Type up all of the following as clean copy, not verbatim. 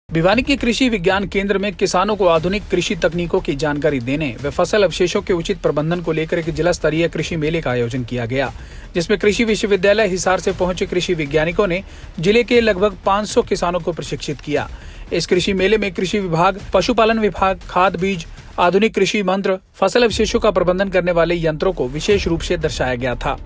भिवानी के कृषि विज्ञान केंद्र में किसानों को आधुनिक कृषि तकनीकों की जानकारी देने व फसल अवशेषों के उचित प्रबंधन को लेकर एक जिला स्तरीय कृषि मेले का आयोजन किया गया, जिसमें कृषि विश्वविद्यालय हिसार से पहुंचे कृषि वैज्ञानिकों ने जिले के लगभग 500 किसानों को प्रशिक्षित किया। इस कृषि मेले में कृषि विभाग, पशुपालन विभाग, खाद बीज, आधुनिक कृषि मंत्र, फसल अवशेषों का प्रबंधन करने वाले यंत्रों को विशेष रूप से दर्शाया गया था,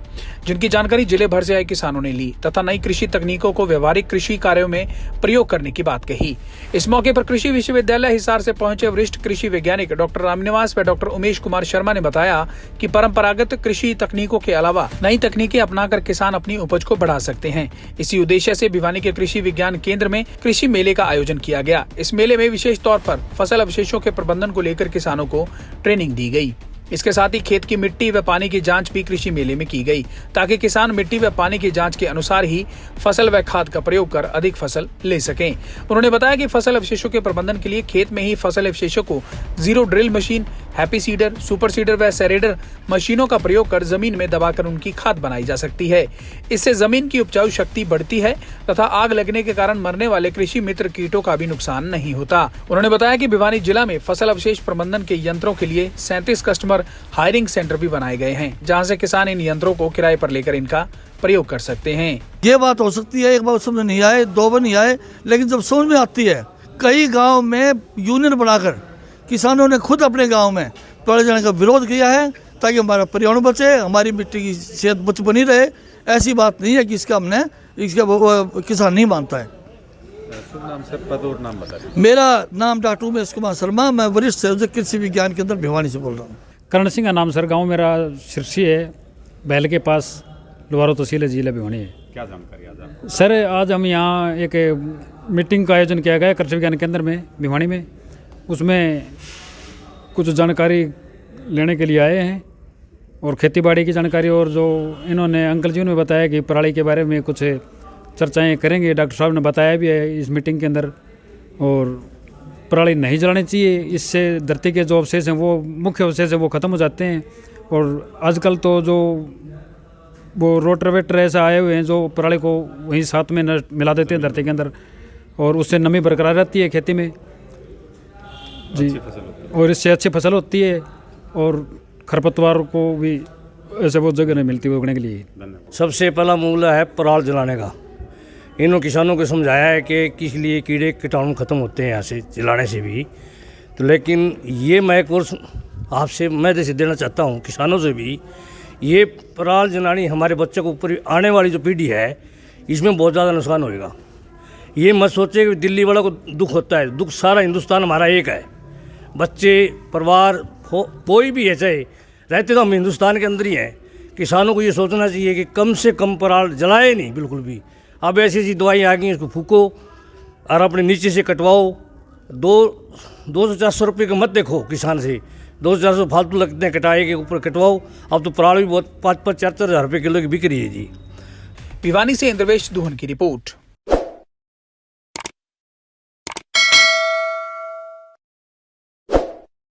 जिनकी जानकारी जिले भर से आए किसानों ने ली तथा नई कृषि तकनीकों को व्यवहारिक कृषि कार्यों में प्रयोग करने की बात कही। इस मौके पर कृषि विश्वविद्यालय हिसार से पहुंचे वरिष्ठ कृषि वैज्ञानिक डॉक्टर रामनिवास व डॉक्टर उमेश कुमार शर्मा ने बताया कि परंपरागत कृषि तकनीकों के अलावा नई तकनीकें अपनाकर किसान अपनी उपज को बढ़ा सकते हैं। इसी उद्देश्य से भिवानी के कृषि विज्ञान केंद्र में कृषि मेले का आयोजन किया गया। इस मेले में विशेष तौर पर फसल अवशेषों के प्रबंधन को लेकर किसानों को ट्रेनिंग दी गई। इसके साथ ही खेत की मिट्टी व पानी की जांच भी कृषि मेले में की गई, ताकि किसान मिट्टी व पानी की जांच के अनुसार ही फसल व खाद का प्रयोग कर अधिक फसल ले सकें। उन्होंने बताया कि फसल अवशेषों के प्रबंधन के लिए खेत में ही फसल अवशेषों को zero drill machine, happy seeder, super seeder व सेरेडर मशीनों का प्रयोग कर जमीन में दबाकर उनकी खाद बनाई जा सकती है। इससे जमीन की उपजाऊ शक्ति बढ़ती है तथा आग लगने के कारण मरने वाले कृषि मित्र कीटों का भी नुकसान नहीं होता। उन्होंने बताया कि भिवानी जिला में फसल अवशेष प्रबंधन के यंत्रों के लिए 37 कस्टमर हायरिंग सेंटर भी बनाए गए हैं, जहां से किसान इन यंत्रों को किराए पर लेकर इनका प्रयोग कर सकते हैं। ये बात हो सकती है, एक बार समझ नहीं आए, दो बार नहीं आए, लेकिन जब समझ में आती है, कई गांव में यूनियन बनाकर किसानों ने खुद अपने गांव में पराली जलाने का विरोध किया है, ताकि हमारा पर्यावरण बचे, हमारी मिट्टी की सेहत बनी रहे। ऐसी बात नहीं है कि इसका किसान नहीं मानता है। नाम सर, पद और नाम बताइए। मेरा नाम डॉक्टर उमेश कुमार शर्मा, मैं वरिष्ठ संयोजक कृषि विज्ञान केंद्र भिवानी से बोल रहा हूँ। करण सिंह का नाम सर, गांव मेरा सिरसी है, बैल के पास, लोहारो तहसील है, जिला भिवानी है। क्या जानकारी आज आपको? सर आज हम यहाँ एक मीटिंग का आयोजन किया गया कृषि विज्ञान केंद्र में भिवानी में। उसमें कुछ जानकारी लेने के लिए आए हैं और खेतीबाड़ी की जानकारी, और जो इन्होंने अंकल जी ने बताया कि पराली के बारे में कुछ चर्चाएँ करेंगे। डॉक्टर साहब ने बताया भी है इस मीटिंग के अंदर, और पराली नहीं जलानी चाहिए, इससे धरती के जो अवशेष हैं, वो मुख्य अवशेष है, वो ख़त्म हो जाते हैं। और आजकल तो जो वो रोटावेटर ऐसा आए हुए हैं जो पराली को वहीं साथ में मिला देते हैं धरती के अंदर, और उससे नमी बरकरार रहती है खेती में जी, और इससे अच्छी फसल होती है, और खरपतवार को भी ऐसे वो जगह नहीं मिलती उगने के लिए। सबसे पहला मूल्य है पराल जलाने का। इन्होंने किसानों को समझाया है कि किस लिए कीड़े कीटाणु खत्म होते हैं यहाँ से जलाने से भी। तो लेकिन ये मैं कोर्स आपसे मैं जैसे देना चाहता हूँ किसानों से भी, ये पराल जलानी हमारे बच्चों को ऊपर आने वाली जो पीढ़ी है, इसमें बहुत ज़्यादा नुकसान होएगा। ये मत सोचे कि दिल्ली वालों को दुख होता है, दुख सारा हिंदुस्तान हमारा एक है। बच्चे, परिवार, कोई भी है चाहे, रहते तो हम हिंदुस्तान के अंदर ही हैं। किसानों को ये सोचना चाहिए कि कम से कम पराल जलाए नहीं बिल्कुल भी। अब ऐसी ऐसी दवाई आ गई हैं, इसको फूको और अपने नीचे से कटवाओ। 200-400 रुपये का मत देखो किसान से, 200-400 फालतू लगते हैं कटाए के ऊपर कटवाओ। अब तो पराल भी बहुत 5-4 हज़ार रुपये किलो की बिक रही है जी। भिवानी से इंद्रवेश दुहन की रिपोर्ट।